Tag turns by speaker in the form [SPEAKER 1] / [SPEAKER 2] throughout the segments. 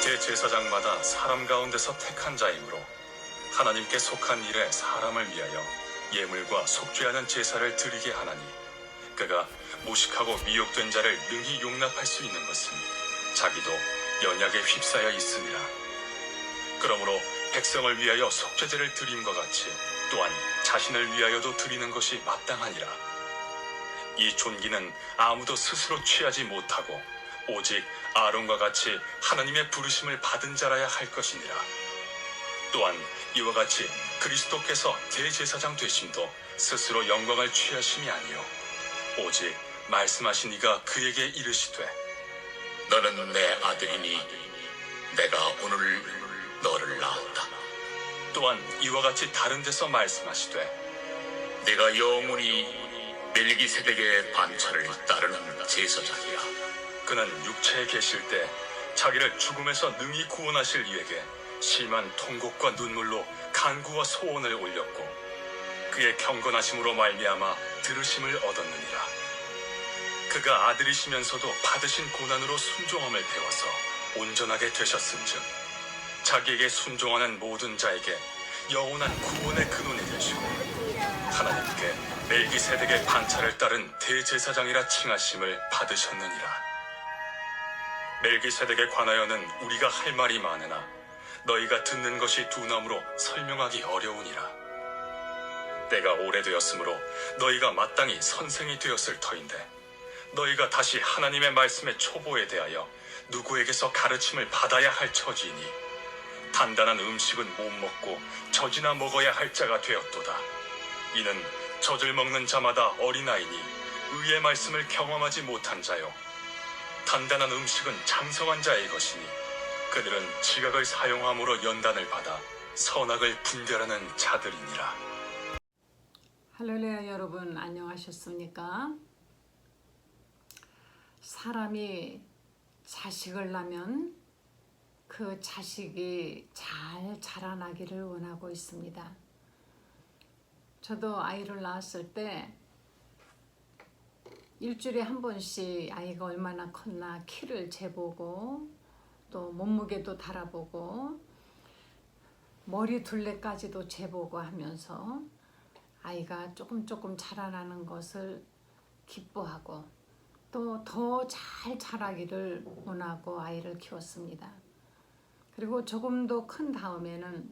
[SPEAKER 1] 대제사장마다 사람 가운데서 택한 자이므로 하나님께 속한 일에 사람을 위하여 예물과 속죄하는 제사를 드리게 하나니, 그가 무식하고 미혹된 자를 능히 용납할 수 있는 것은 자기도 연약에 휩싸여 있음이라. 그러므로 백성을 위하여 속죄제를 드림과 같이 또한 자신을 위하여도 드리는 것이 마땅하니라. 이 존귀는 아무도 스스로 취하지 못하고 오직 아론과 같이 하나님의 부르심을 받은 자라야 할 것이니라. 또한 이와 같이 그리스도께서 대제사장 되심도 스스로 영광을 취하심이 아니요 오직 말씀하신 이가 그에게 이르시되,
[SPEAKER 2] 너는 내 아들이니 내가 오늘 너를 낳았다.
[SPEAKER 1] 또한 이와 같이 다른 데서 말씀하시되,
[SPEAKER 2] 네가 영원히 멜기세덱의 반차를 따르는 제사장이라.
[SPEAKER 1] 그는 육체에 계실 때 자기를 죽음에서 능히 구원하실 이에게 심한 통곡과 눈물로 간구와 소원을 올렸고, 그의 경건하심으로 말미암아 들으심을 얻었느니라. 그가 아들이시면서도 받으신 고난으로 순종함을 배워서 온전하게 되셨음즉 자기에게 순종하는 모든 자에게 영원한 구원의 근원이 되시고, 하나님께 멜기세덱의 반차를 따른 대제사장이라 칭하심을 받으셨느니라. 멜기세덱에 관하여는 우리가 할 말이 많으나 너희가 듣는 것이 둔함으로 설명하기 어려우니라. 때가 오래되었으므로 너희가 마땅히 선생이 되었을 터인데, 너희가 다시 하나님의 말씀의 초보에 대하여 누구에게서 가르침을 받아야 할 처지이니 단단한 음식은 못 먹고 젖이나 먹어야 할 자가 되었도다. 이는 젖을 먹는 자마다 어린아이니 의의 말씀을 경험하지 못한 자요, 단단한 음식은 장성한 자의 것이니 그들은 지각을 사용함으로 연단을 받아 선악을 분별하는 자들이니라.
[SPEAKER 3] 할렐루야. 여러분 안녕하셨습니까? 사람이 자식을 낳으면 그 자식이 잘 자라나기를 원하고 있습니다. 저도 아이를 낳았을 때 일주일에 한 번씩 아이가 얼마나 컸나 키를 재보고 또 몸무게도 달아보고 머리 둘레까지도 재보고 하면서 아이가 조금 자라나는 것을 기뻐하고 또 더 잘 자라기를 원하고 아이를 키웠습니다. 그리고 조금 더 큰 다음에는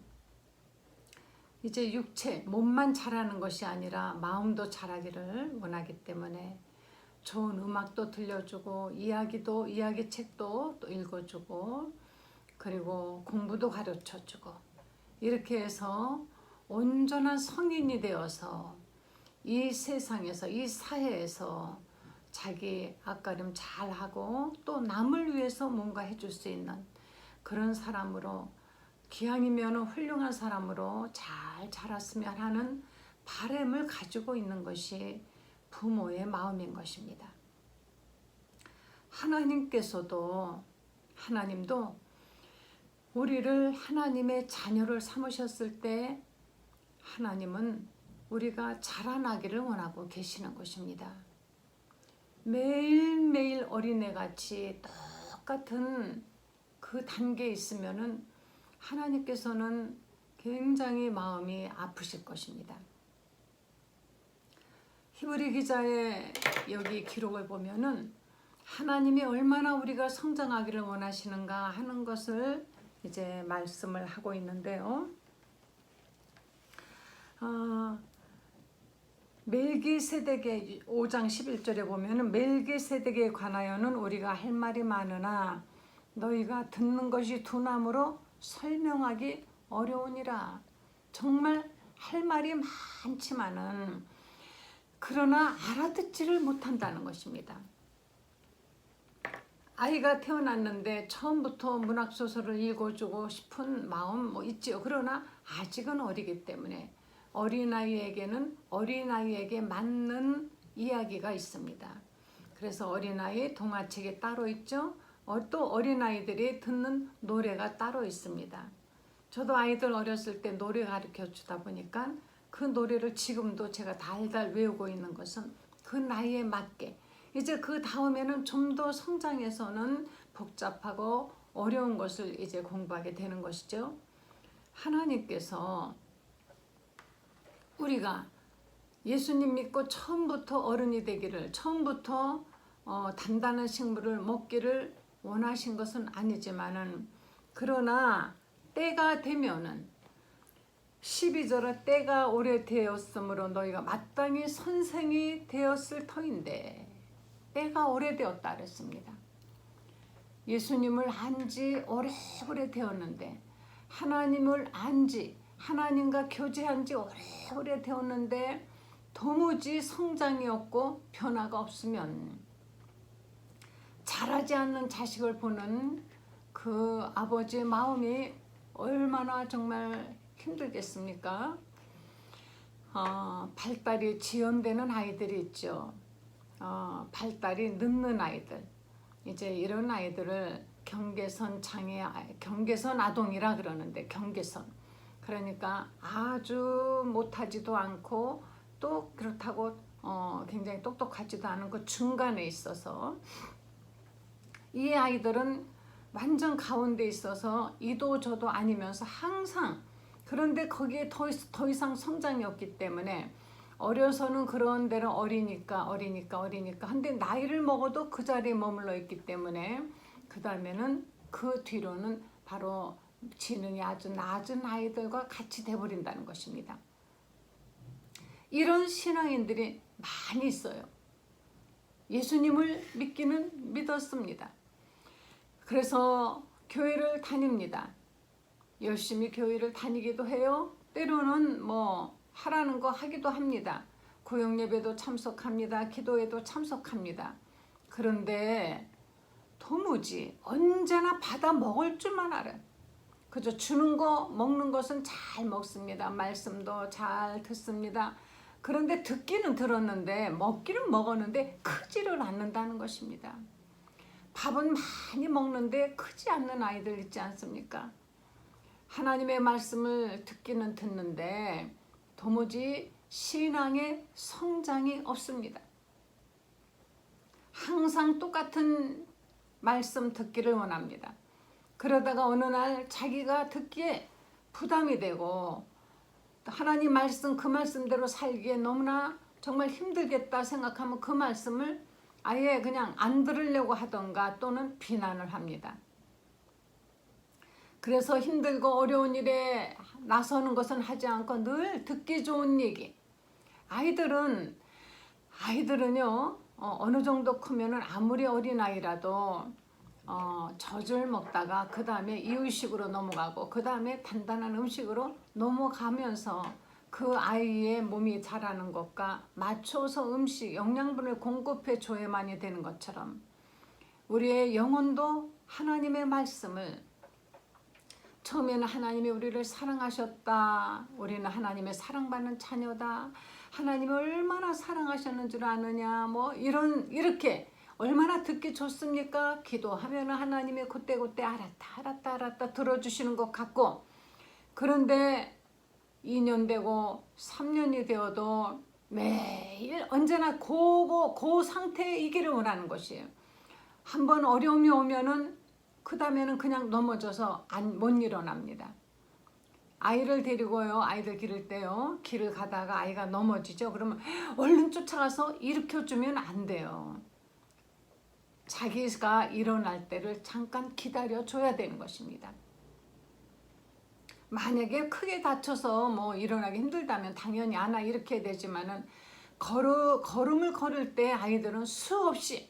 [SPEAKER 3] 이제 육체, 몸만 자라는 것이 아니라 마음도 자라기를 원하기 때문에 좋은 음악도 들려주고 이야기 책도 또 읽어주고 그리고 공부도 가르쳐주고 이렇게 해서 온전한 성인이 되어서 이 세상에서 이 사회에서 자기 앞가림 잘하고 또 남을 위해서 뭔가 해줄 수 있는 그런 사람으로 기왕이면 훌륭한 사람으로 잘 자랐으면 하는 바람을 가지고 있는 것이 부모의 마음인 것입니다. 하나님도 우리를 하나님의 자녀를 삼으셨을 때 하나님은 우리가 자라나기를 원하고 계시는 것입니다. 매일매일 어린애같이 똑같은 그 단계에 있으면은 하나님께서는 굉장히 마음이 아프실 것입니다. 히브리 기자의 여기 기록을 보면은 하나님이 얼마나 우리가 성장하기를 원하시는가 하는 것을 이제 말씀을 하고 있는데요. 멜기세덱의 5장 11절에 보면은 멜기세덱에 관하여는 우리가 할 말이 많으나 너희가 듣는 것이 둔함으로 설명하기 어려우니라. 정말 할 말이 많지만은 그러나 알아듣지를 못한다는 것입니다. 아이가 태어났는데 처음부터 문학소설을 읽어주고 싶은 마음 있지요. 그러나 아직은 어리기 때문에 어린아이에게는 어린아이에게 맞는 이야기가 있습니다. 그래서 어린아이 동화책이 따로 있죠. 또 어린아이들이 듣는 노래가 따로 있습니다. 저도 아이들 어렸을 때 노래 가르쳐 주다 보니까 그 노래를 지금도 제가 달달 외우고 있는 것은 그 나이에 맞게 이제 그 다음에는 좀 더 성장해서는 복잡하고 어려운 것을 이제 공부하게 되는 것이죠. 하나님께서 우리가 예수님 믿고 처음부터 어른이 되기를, 처음부터 단단한 식물을 먹기를 원하신 것은 아니지만은, 그러나 때가 되면은 12절에 때가 오래되었으므로 너희가 마땅히 선생이 되었을 터인데, 때가 오래되었다 그랬습니다. 예수님을 안지 오래오래 되었는데, 하나님을 안지, 하나님과 교제한 지 오래오래 되었는데 도무지 성장이 없고 변화가 없으면 자라지 않는 자식을 보는 그 아버지의 마음이 얼마나 정말 힘들겠습니까? 발달이 지연되는 아이들이 있죠. 발달이 늦는 아이들, 이제 이런 아이들을 경계선 아동이라 그러는데, 경계선, 그러니까 아주 못하지도 않고 또 그렇다고 굉장히 똑똑하지도 않은 그 중간에 있어서, 이 아이들은 완전 가운데 있어서 이도 저도 아니면서 항상, 그런데 거기에 더 이상 성장이 없기 때문에 어려서는 그런 대로 어리니까 한데 나이를 먹어도 그 자리에 머물러 있기 때문에 그 다음에는, 그 뒤로는 바로 지능이 아주 낮은 아이들과 같이 돼버린다는 것입니다. 이런 신앙인들이 많이 있어요. 예수님을 믿기는 믿었습니다. 그래서 교회를 다닙니다. 열심히 교회를 다니기도 해요. 때로는 뭐 하라는 거 하기도 합니다. 구역예배도 참석합니다. 기도에도 참석합니다. 그런데 도무지 언제나 받아 먹을 줄만 알아요. 그저 주는 거, 먹는 것은 잘 먹습니다. 말씀도 잘 듣습니다. 그런데 듣기는 들었는데 먹기는 먹었는데 크지를 않는다는 것입니다. 밥은 많이 먹는데 크지 않는 아이들 있지 않습니까? 하나님의 말씀을 듣기는 듣는데 도무지 신앙의 성장이 없습니다. 항상 똑같은 말씀 듣기를 원합니다. 그러다가 어느 날 자기가 듣기에 부담이 되고, 하나님 말씀, 그 말씀대로 살기에 너무나 정말 힘들겠다 생각하면 그 말씀을 아예 그냥 안 들으려고 하던가 또는 비난을 합니다. 그래서 힘들고 어려운 일에 나서는 것은 하지 않고 늘 듣기 좋은 얘기. 아이들은요, 어느 정도 크면은 아무리 어린아이라도 젖을 먹다가 그 다음에 이유식으로 넘어가고 그 다음에 단단한 음식으로 넘어가면서 그 아이의 몸이 자라는 것과 맞춰서 음식, 영양분을 공급해 줘야만이 되는 것처럼, 우리의 영혼도 하나님의 말씀을, 처음에는 하나님이 우리를 사랑하셨다, 우리는 하나님의 사랑받는 자녀다, 하나님이 얼마나 사랑하셨는 줄 아느냐, 뭐 이렇게 얼마나 듣기 좋습니까? 기도하면 하나님이 그때그때 알았다 들어주시는 것 같고, 그런데 2년 되고 3년이 되어도 매일 언제나 그 상태에 있기를 원하는 것이에요. 한번 어려움이 오면은 그 다음에는 그냥 넘어져서 못 일어납니다. 아이를 데리고요, 아이들 기를 때요, 길을 가다가 아이가 넘어지죠. 그러면 얼른 쫓아가서 일으켜주면 안 돼요. 자기가 일어날 때를 잠깐 기다려줘야 되는 것입니다. 만약에 크게 다쳐서 뭐 일어나기 힘들다면 당연히 안아 이렇게 되지만은, 걸음을 걸을 때 아이들은 수없이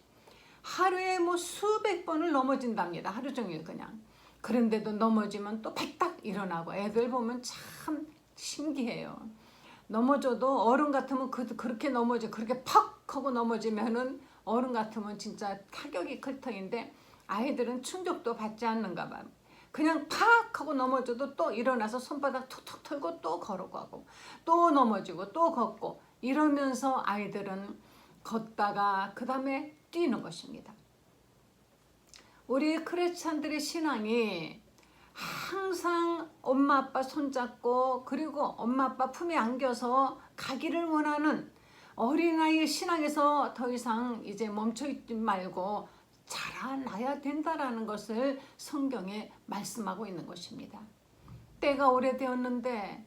[SPEAKER 3] 하루에 뭐 수백 번을 넘어진답니다. 하루 종일 그냥. 그런데도 넘어지면 또 백딱 일어나고, 애들 보면 참 신기해요. 넘어져도 어른 같으면 그렇게 그렇게 팍 하고 넘어지면은 어른 같으면 진짜 타격이 클 터인데, 아이들은 충격도 받지 않는가 봐요. 그냥 팍 하고 넘어져도 또 일어나서 손바닥 툭툭 털고 또 걸어가고, 또 넘어지고 또 걷고, 이러면서 아이들은 걷다가 그 다음에 뛰는 것입니다. 우리 크리스찬들의 신앙이 항상 엄마 아빠 손잡고, 그리고 엄마 아빠 품에 안겨서 가기를 원하는 어린아이의 신앙에서 더 이상 이제 멈춰있지 말고 자라나야 된다라는 것을 성경에 말씀하고 있는 것입니다. 때가 오래되었는데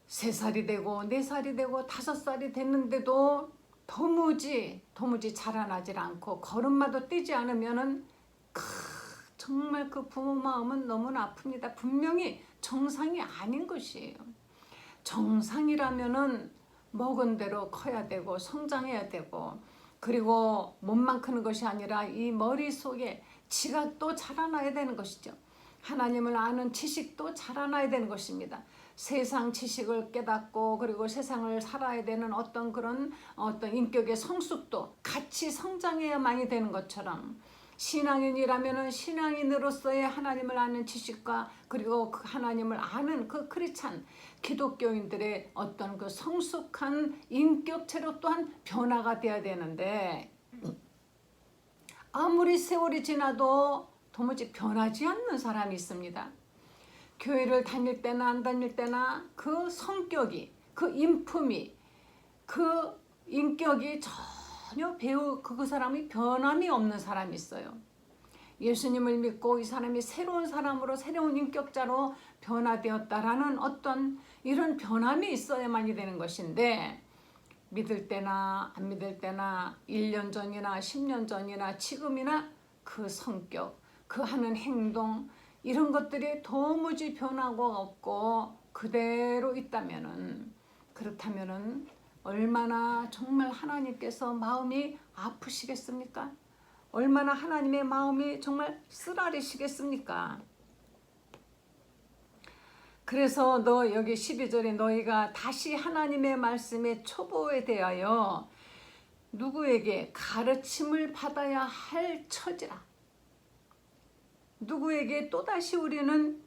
[SPEAKER 3] 3살이 되고 4살이 되고 5살이 됐는데도 도무지 자라나질 않고 걸음마도 뛰지 않으면은 정말 그 부모 마음은 너무나 아픕니다. 분명히 정상이 아닌 것이에요. 정상이라면은 먹은 대로 커야 되고 성장해야 되고, 그리고 몸만 크는 것이 아니라 이 머릿속에 지각도 자라나야 되는 것이죠. 하나님을 아는 지식도 자라나야 되는 것입니다. 세상 지식을 깨닫고 그리고 세상을 살아야 되는 어떤 인격의 성숙도 같이 성장해야만이 되는 것처럼, 신앙인이라면은 신앙인으로서의 하나님을 아는 지식과 그리고 그 하나님을 아는 그 크리스찬 기독교인들의 어떤 그 성숙한 인격체로 또한 변화가 되어야 되는데, 아무리 세월이 지나도 도무지 변하지 않는 사람이 있습니다. 교회를 다닐 때나 안 다닐 때나 그 성격이, 그 인품이, 그 인격이 전혀 그 사람이 변함이 없는 사람이 있어요. 예수님을 믿고 이 사람이 새로운 사람으로, 새로운 인격자로 변화되었다라는 어떤 이런 변함이 있어야만이 되는 것인데, 믿을 때나 안 믿을 때나 1년 전이나 10년 전이나 지금이나 그 성격, 그 하는 행동, 이런 것들이 도무지 변화가 없고 그대로 있다면은, 그렇다면은 얼마나 정말 하나님께서 마음이 아프시겠습니까? 얼마나 하나님의 마음이 정말 쓰라리시겠습니까? 그래서 여기 12절에 너희가 다시 하나님의 말씀의 초보에 대하여 누구에게 가르침을 받아야 할 처지라. 누구에게 또다시 우리는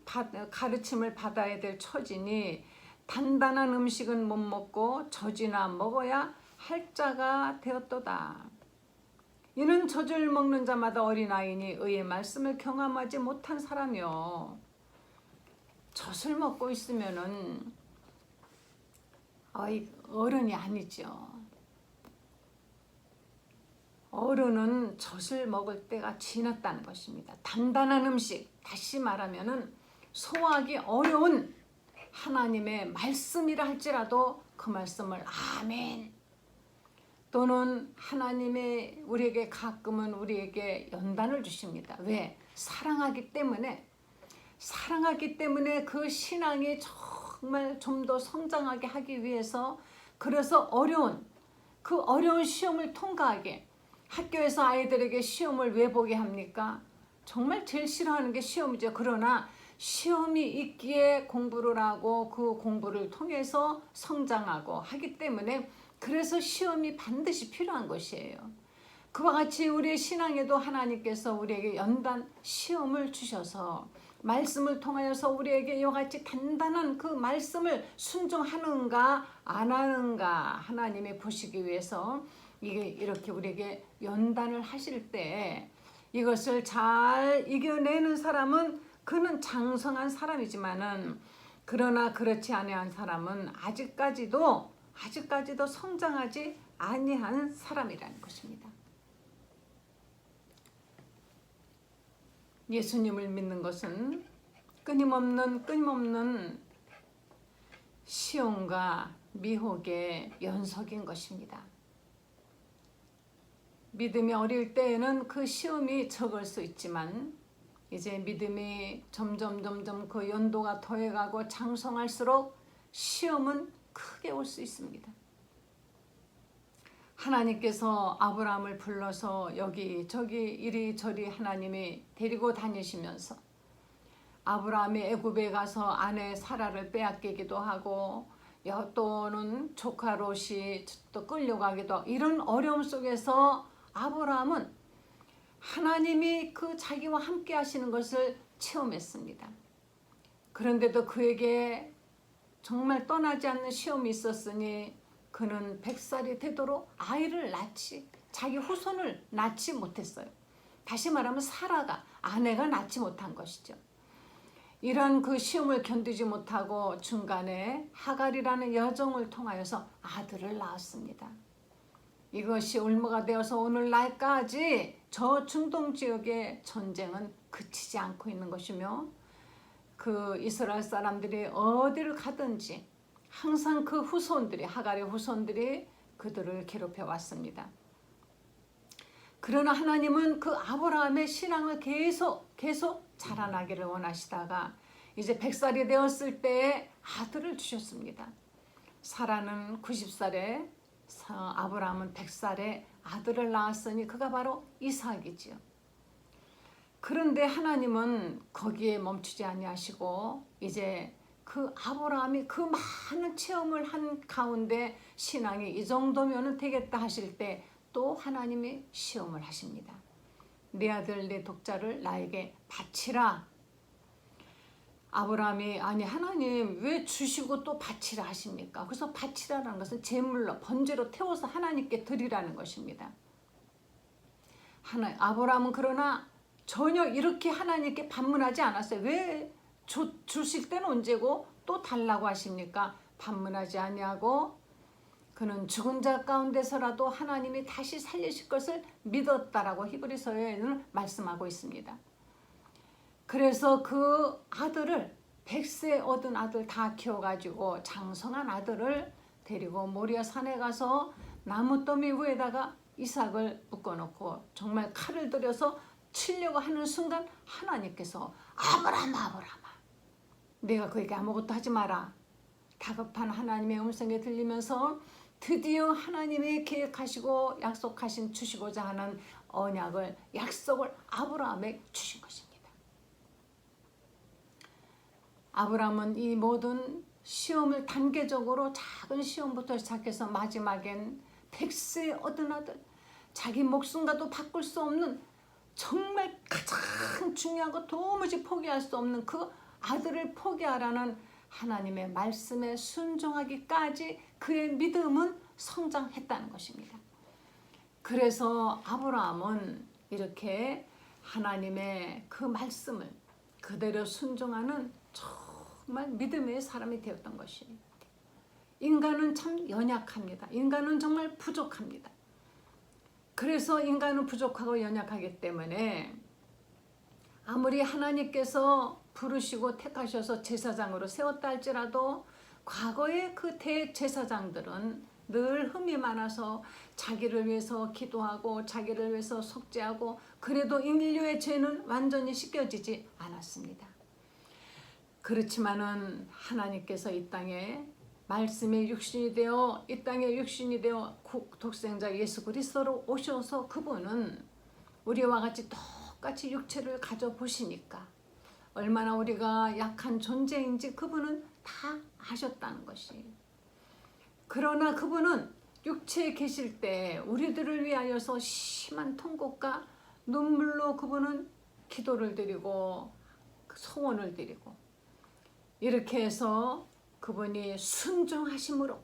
[SPEAKER 3] 가르침을 받아야 될 처지니, 단단한 음식은 못 먹고 젖이나 먹어야 할 자가 되었도다. 이는 젖을 먹는 자마다 어린아이니 의의 말씀을 경험하지 못한 사람이요. 젖을 먹고 있으면은 어른이 아니죠. 어른은 젖을 먹을 때가 지났다는 것입니다. 단단한 음식, 다시 말하면은 소화하기 어려운 하나님의 말씀이라 할지라도 그 말씀을 아멘, 또는 하나님의 우리에게 가끔은 우리에게 연단을 주십니다. 왜? 사랑하기 때문에 그 신앙이 정말 좀 더 성장하게 하기 위해서, 그래서 그 어려운 시험을 통과하게, 학교에서 아이들에게 시험을 왜 보게 합니까? 정말 제일 싫어하는 게 시험이죠. 그러나 시험이 있기에 공부를 하고 그 공부를 통해서 성장하고 하기 때문에, 그래서 시험이 반드시 필요한 것이에요. 그와 같이 우리의 신앙에도 하나님께서 우리에게 연단 시험을 주셔서 말씀을 통하여서 우리에게 이와 같이 단단한 그 말씀을 순종하는가 안 하는가 하나님이 보시기 위해서 이게 이렇게 우리에게 연단을 하실 때, 이것을 잘 이겨내는 사람은 그는 장성한 사람이지만은, 그러나 그렇지 아니한 사람은 아직까지도 성장하지 아니한 사람이라는 것입니다. 예수님을 믿는 것은 끊임없는 시험과 미혹의 연속인 것입니다. 믿음이 어릴 때에는 그 시험이 적을 수 있지만, 이제 믿음이 점점 그 연도가 더해가고 장성할수록 시험은 크게 올 수 있습니다. 하나님께서 아브라함을 불러서 여기저기 이리저리 하나님이 데리고 다니시면서, 아브라함이 애굽에 가서 아내 사라를 빼앗기기도 하고, 또는 조카 롯이 또 끌려가기도 하고, 이런 어려움 속에서 아브라함은 하나님이 그 자기와 함께 하시는 것을 체험했습니다. 그런데도 그에게 정말 떠나지 않는 시험이 있었으니, 그는 100살이 되도록 자기 후손을 낳지 못했어요. 다시 말하면 아내가 낳지 못한 것이죠. 이런 그 시험을 견디지 못하고 중간에 하갈이라는 여종을 통하여서 아들을 낳았습니다. 이것이 올무가 되어서 오늘날까지 저 중동 지역의 전쟁은 그치지 않고 있는 것이며 그 이스라엘 사람들이 어디를 가든지 항상 그 후손들이 하갈의 후손들이 그들을 괴롭혀 왔습니다. 그러나 하나님은 그 아브라함의 신앙을 계속 자라나기를 원하시다가 이제 100살이 되었을 때에 아들을 주셨습니다. 사라는 90살에 아브라함은 100살에 아들을 낳았으니 그가 바로 이삭이지요. 그런데 하나님은 거기에 멈추지 아니하시고 이제 그 아브라함이 그 많은 체험을 한 가운데 신앙이 이 정도면 되겠다 하실 때 또 하나님이 시험을 하십니다. 내 아들 내 독자를 나에게 바치라. 아브라함이 아니 하나님 왜 주시고 또 바치라 하십니까? 그래서 바치라라는 것은 제물로 번제로 태워서 하나님께 드리라는 것입니다. 아브라함은 그러나 전혀 이렇게 하나님께 반문하지 않았어요. 왜 주실 때는 언제고 또 달라고 하십니까? 반문하지 아니하고 그는 죽은 자 가운데서라도 하나님이 다시 살리실 것을 믿었다라고 히브리서에는 말씀하고 있습니다. 그래서 그 아들을 100세 얻은 아들 다 키워가지고 장성한 아들을 데리고 모리아 산에 가서 나무 더미 위에다가 이삭을 묶어놓고 정말 칼을 들여서 치려고 하는 순간 하나님께서 아브라함아 내가 그에게 아무것도 하지 마라. 다급한 하나님의 음성이 들리면서 드디어 하나님이 계획하시고 약속하신 주시고자 하는 언약을 약속을 아브라함에 주신 것입니다. 아브라함은 이 모든 시험을 단계적으로 작은 시험부터 시작해서 마지막엔 100세 얻은 아들 자기 목숨과도 바꿀 수 없는 정말 가장 중요하고 도무지 포기할 수 없는 그 아들을 포기하라는 하나님의 말씀에 순종하기까지 그의 믿음은 성장했다는 것입니다. 그래서 아브라함은 이렇게 하나님의 그 말씀을 그대로 순종하는 정말 믿음의 사람이 되었던 것이에요. 인간은 참 연약합니다. 인간은 정말 부족합니다. 그래서 인간은 부족하고 연약하기 때문에 아무리 하나님께서 부르시고 택하셔서 제사장으로 세웠다 할지라도 과거의 그 대제사장들은 늘 흠이 많아서 자기를 위해서 기도하고 자기를 위해서 속죄하고 그래도 인류의 죄는 완전히 씻겨지지 않았습니다. 그렇지만은 하나님께서 이 땅에 말씀의 육신이 되어 이 땅에 육신이 되어 독생자 예수 그리스도로 오셔서 그분은 우리와 같이 똑같이 육체를 가져보시니까 얼마나 우리가 약한 존재인지 그분은 다 아셨다는 것이에요. 그러나 그분은 육체에 계실 때 우리들을 위하여서 심한 통곡과 눈물로 그분은 기도를 드리고 소원을 드리고 이렇게 해서 그분이 순종하심으로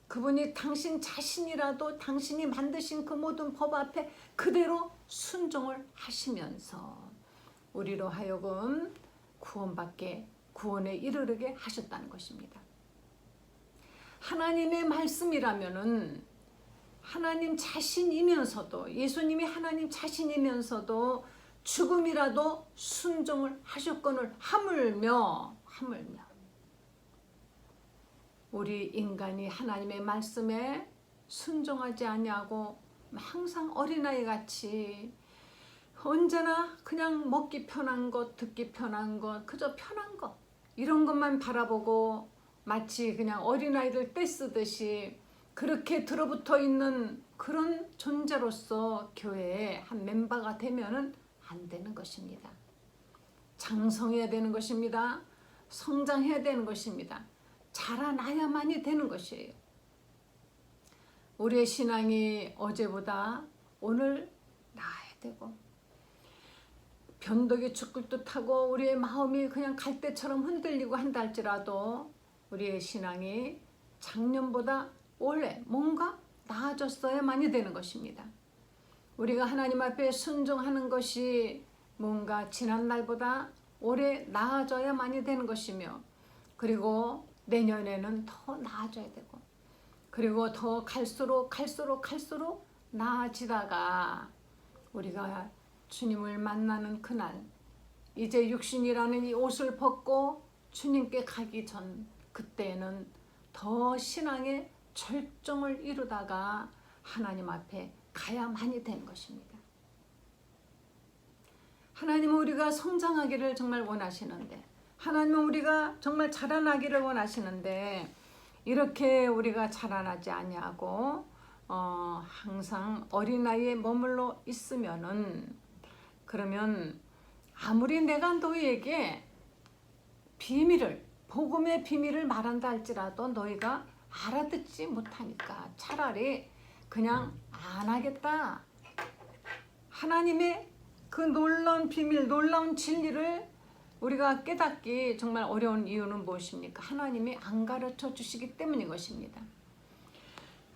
[SPEAKER 3] 그분이 당신 자신이라도 당신이 만드신 그 모든 법 앞에 그대로 순종을 하시면서 우리로 하여금 구원에 이르게 하셨다는 것입니다. 하나님의 말씀이라면은 하나님 자신이면서도 예수님이 하나님 자신이면서도 죽음이라도 순종을 하셨거늘 하물며 우리 인간이 하나님의 말씀에 순종하지 아니하고 항상 어린아이 같이 언제나 그냥 먹기 편한 것, 듣기 편한 것, 그저 편한 것 이런 것만 바라보고 마치 그냥 어린아이들 떼쓰듯이 그렇게 들어붙어 있는 그런 존재로서 교회의 한 멤버가 되면은 안 되는 것입니다. 장성해야 되는 것입니다. 성장해야 되는 것입니다. 자라나야만이 되는 것이에요. 우리의 신앙이 어제보다 오늘 나아야 되고 변덕이 죽을 듯하고 우리의 마음이 그냥 갈대처럼 흔들리고 한다 할지라도 우리의 신앙이 작년보다 올해 뭔가 나아졌어야만이 되는 것입니다. 우리가 하나님 앞에 순종하는 것이 뭔가 지난날보다 올해 나아져야만이 되는 것이며 그리고 내년에는 더 나아져야 되고 그리고 더 갈수록 나아지다가 우리가 주님을 만나는 그날, 이제 육신이라는 이 옷을 벗고 주님께 가기 전, 그때는 더 신앙의 절정을 이루다가 하나님 앞에 가야만이 되는 것입니다. 하나님은 우리가 성장하기를 정말 원하시는데, 하나님은 우리가 정말 자라나기를 원하시는데, 이렇게 우리가 자라나지 아니하고 항상 어린아이에 머물러 있으면은, 그러면 아무리 내가 너희에게 비밀을, 복음의 비밀을 말한다 할지라도 너희가 알아듣지 못하니까 차라리 그냥 안 하겠다. 하나님의 그 놀라운 비밀, 놀라운 진리를 우리가 깨닫기 정말 어려운 이유는 무엇입니까? 하나님이 안 가르쳐 주시기 때문인 것입니다.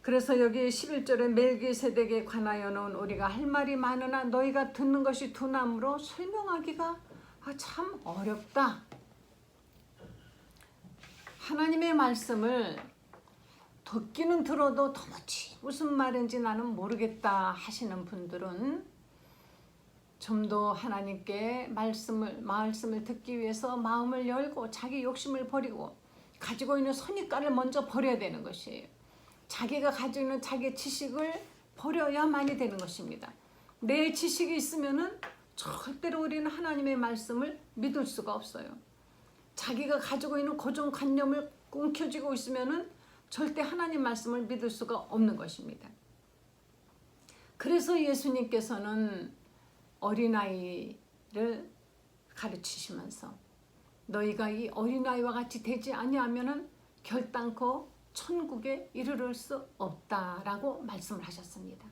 [SPEAKER 3] 그래서 여기 11절에 멜기세덱에 관하여는 우리가 할 말이 많으나 너희가 듣는 것이 둔함으로 설명하기가 참 어렵다. 하나님의 말씀을 듣기는 들어도 도무지 무슨 말인지 나는 모르겠다 하시는 분들은 좀 더 하나님께 말씀을 듣기 위해서 마음을 열고 자기 욕심을 버리고 가지고 있는 선입관을 먼저 버려야 되는 것이에요. 자기가 가지고 있는 자기 지식을 버려야만이 되는 것입니다. 내 지식이 있으면은 절대로 우리는 하나님의 말씀을 믿을 수가 없어요. 자기가 가지고 있는 고정관념을 움켜쥐고 있으면은 절대 하나님 말씀을 믿을 수가 없는 것입니다. 그래서 예수님께서는 어린아이를 가르치시면서 너희가 이 어린아이와 같이 되지 아니하면은 결단코 천국에 이르를 수 없다라고 말씀을 하셨습니다.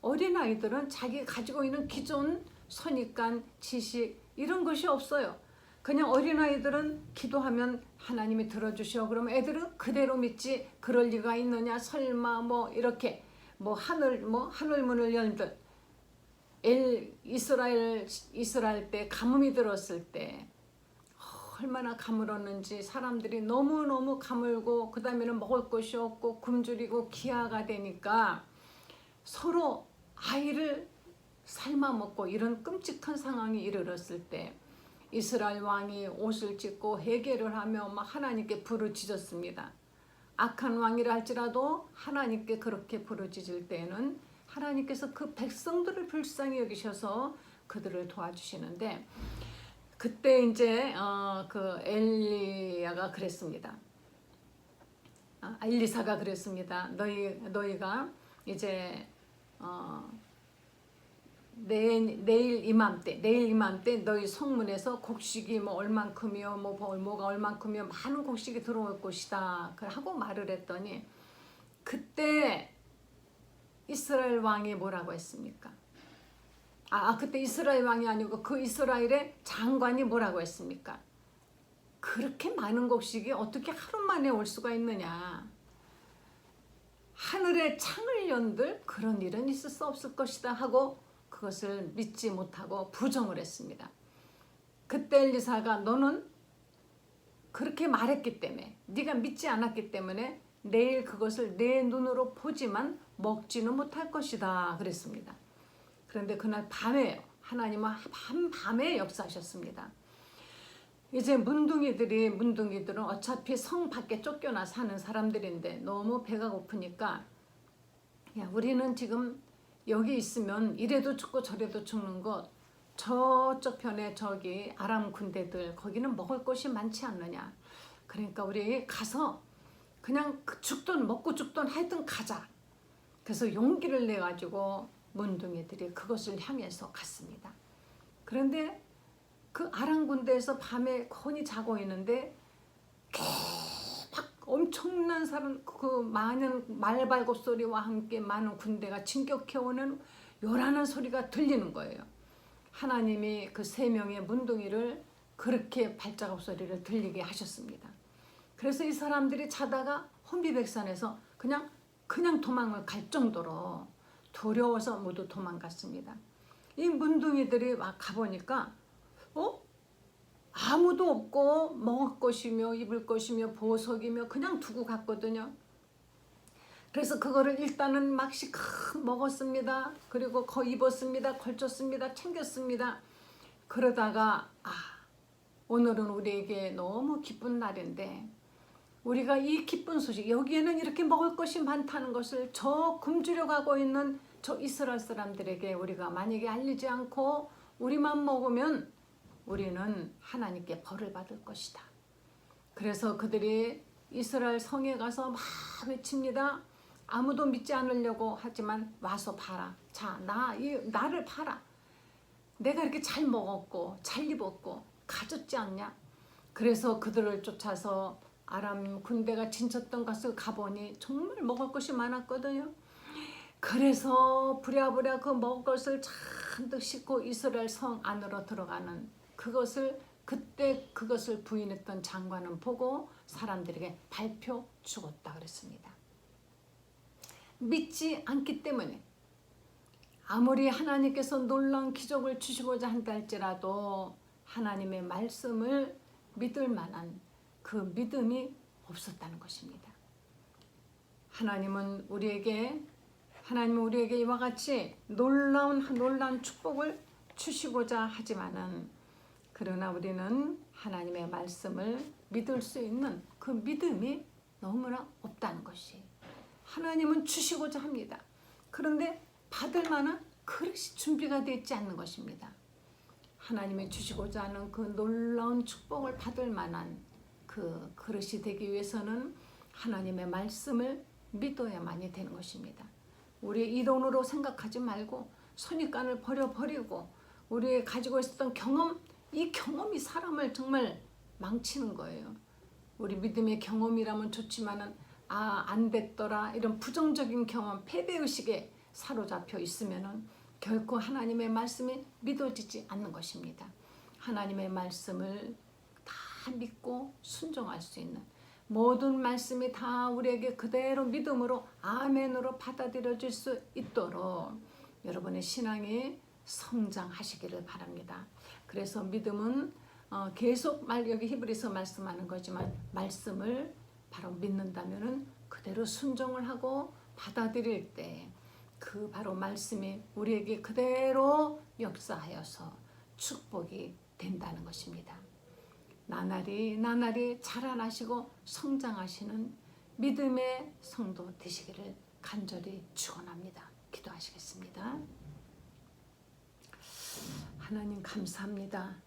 [SPEAKER 3] 어린아이들은 자기 가지고 있는 기존 선입관, 지식 이런 것이 없어요. 그냥 어린아이들은 기도하면 하나님이 들어주셔. 그러면 애들은 그대로 믿지. 그럴 리가 있느냐? 설마 이렇게 하늘문을 열듯 이스라엘 때 가뭄이 들었을 때 얼마나 가물었는지 사람들이 너무너무 가물고 그 다음에는 먹을 것이 없고 굶주리고 기아가 되니까 서로 아이를 삶아 먹고 이런 끔찍한 상황이 이르렀을 때 이스라엘 왕이 옷을 찢고 회개를 하며 하나님께 부르짖었습니다. 악한 왕이라 할지라도 하나님께 그렇게 부르짖을 때에는 하나님께서 그 백성들을 불쌍히 여기셔서 그들을 도와주시는데, 그때 이제 그 엘리야가 그랬습니다. 엘리사가 그랬습니다. 너희가 이제 내일 이맘때 너희 성문에서 곡식이 얼만큼이요, 뭐가 얼만큼이요, 많은 곡식이 들어올 것이다 하고 말을 했더니, 그때 이스라엘 왕이 뭐라고 했습니까? 그때 이스라엘 왕이 아니고 그 이스라엘의 장관이 뭐라고 했습니까? 그렇게 많은 곡식이 어떻게 하루 만에 올 수가 있느냐? 하늘에 창을 연들 그런 일은 있을 수 없을 것이다 하고 그것을 믿지 못하고 부정을 했습니다. 그때 엘리사가 너는 그렇게 말했기 때문에, 네가 믿지 않았기 때문에 내일 그것을 내 눈으로 보지만 먹지는 못할 것이다 그랬습니다. 그런데 그날 밤에 하나님은 밤에 역사하셨습니다. 이제 문둥이들은 어차피 성 밖에 쫓겨나 사는 사람들인데 너무 배가 고프니까 우리는 지금 여기 있으면 이래도 죽고 저래도 죽는 것, 저쪽 편에 저기 아람 군대들 거기는 먹을 것이 많지 않느냐. 그러니까 우리 가서 그냥 죽든 먹고 죽든 하여튼 가자. 그래서 용기를 내가지고 문둥이들이 그것을 향해서 갔습니다. 그런데 그 아람 군대에서 밤에 곤히 자고 있는데 막 엄청난 사람, 그 많은 말발굽 소리와 함께 많은 군대가 진격해오는 요란한 소리가 들리는 거예요. 하나님이 그 3명의 문둥이를 그렇게 발작업 소리를 들리게 하셨습니다. 그래서 이 사람들이 자다가 혼비백산해서 그냥 도망을 갈 정도로 두려워서 모두 도망갔습니다. 이 문둥이들이 막 가보니까 아무도 없고 먹을 것이며 입을 것이며 보석이며 그냥 두고 갔거든요. 그래서 그거를 일단은 막 시컷 먹었습니다. 그리고 입었습니다. 걸쳤습니다. 챙겼습니다. 그러다가 오늘은 우리에게 너무 기쁜 날인데 우리가 이 기쁜 소식, 여기에는 이렇게 먹을 것이 많다는 것을 저 굶주려 가고 있는 저 이스라엘 사람들에게 우리가 만약에 알리지 않고 우리만 먹으면 우리는 하나님께 벌을 받을 것이다. 그래서 그들이 이스라엘 성에 가서 막 외칩니다. 아무도 믿지 않으려고 하지만 와서 봐라. 자, 나를 봐라. 내가 이렇게 잘 먹었고 잘 입었고 가졌지 않냐? 그래서 그들을 쫓아서 아람 군대가 진쳤던 곳을 가보니 정말 먹을 것이 많았거든요. 그래서 부랴부랴 그 먹을 것을 잔뜩 싣고 이스라엘 성 안으로 들어가는 그때 그것을 부인했던 장관은 보고 사람들에게 발표 죽었다 그랬습니다. 믿지 않기 때문에 아무리 하나님께서 놀라운 기적을 주시고자 한다 할지라도 하나님의 말씀을 믿을 만한 그 믿음이 없었다는 것입니다. 하나님은 우리에게 이와 같이 놀라운 축복을 주시고자 하지만은 그러나 우리는 하나님의 말씀을 믿을 수 있는 그 믿음이 너무나 없다는 것이, 하나님은 주시고자 합니다. 그런데 받을 만한 그릇이 준비가 되어 있지 않는 것입니다. 하나님이 주시고자 하는 그 놀라운 축복을 받을 만한 그 그릇이 되기 위해서는 하나님의 말씀을 믿어야만이 되는 것입니다. 우리 이론으로 생각하지 말고 선입관을 버리고 우리 가지고 있었던 경험, 이 경험이 사람을 정말 망치는 거예요. 우리 믿음의 경험이라면 좋지만은 안 됐더라 이런 부정적인 경험, 패배의식에 사로잡혀 있으면은 결코 하나님의 말씀이 믿어지지 않는 것입니다. 하나님의 말씀을 다 믿고 순종할 수 있는 모든 말씀이 다 우리에게 그대로 믿음으로 아멘으로 받아들여질 수 있도록 여러분의 신앙이 성장하시기를 바랍니다. 그래서 믿음은 계속 여기 히브리서 말씀하는 거지만 말씀을 바로 믿는다면은 그대로 순종을 하고 받아들일 때 그 바로 말씀이 우리에게 그대로 역사하여서 축복이 된다는 것입니다. 나날이 자라나시고 성장하시는 믿음의 성도 되시기를 간절히 축원합니다. 기도하시겠습니다. 하나님 감사합니다.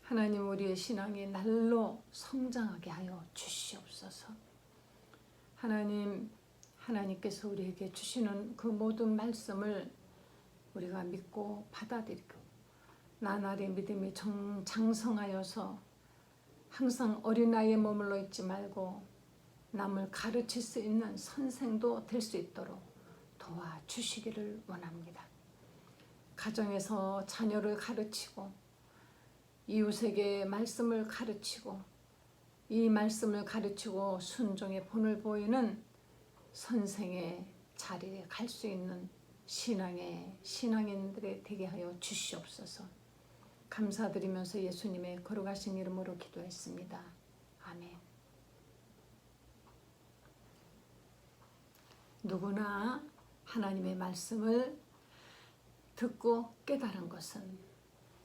[SPEAKER 3] 하나님 우리의 신앙이 날로 성장하게 하여 주시옵소서. 하나님께서 우리에게 주시는 그 모든 말씀을 우리가 믿고 받아들이고 나날의 믿음이 장성하여서 항상 어린아이에 머물러 있지 말고 남을 가르칠 수 있는 선생도 될 수 있도록 도와주시기를 원합니다. 가정에서 자녀를 가르치고 이웃에게 말씀을 가르치고 이 말씀을 가르치고 순종의 본을 보이는 선생의 자리에 갈 수 있는 신앙인들이 되게 하여 주시옵소서. 감사드리면서 예수님의 거룩하신 이름으로 기도했습니다. 아멘. 누구나 하나님의 말씀을 듣고 깨달은 것은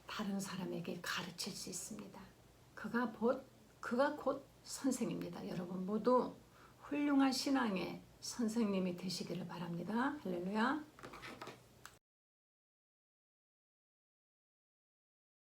[SPEAKER 3] 다른 사람에게 가르칠 수 있습니다. 그가 곧 선생입니다. 여러분 모두 훌륭한 신앙의 선생님이 되시기를 바랍니다. 할렐루야.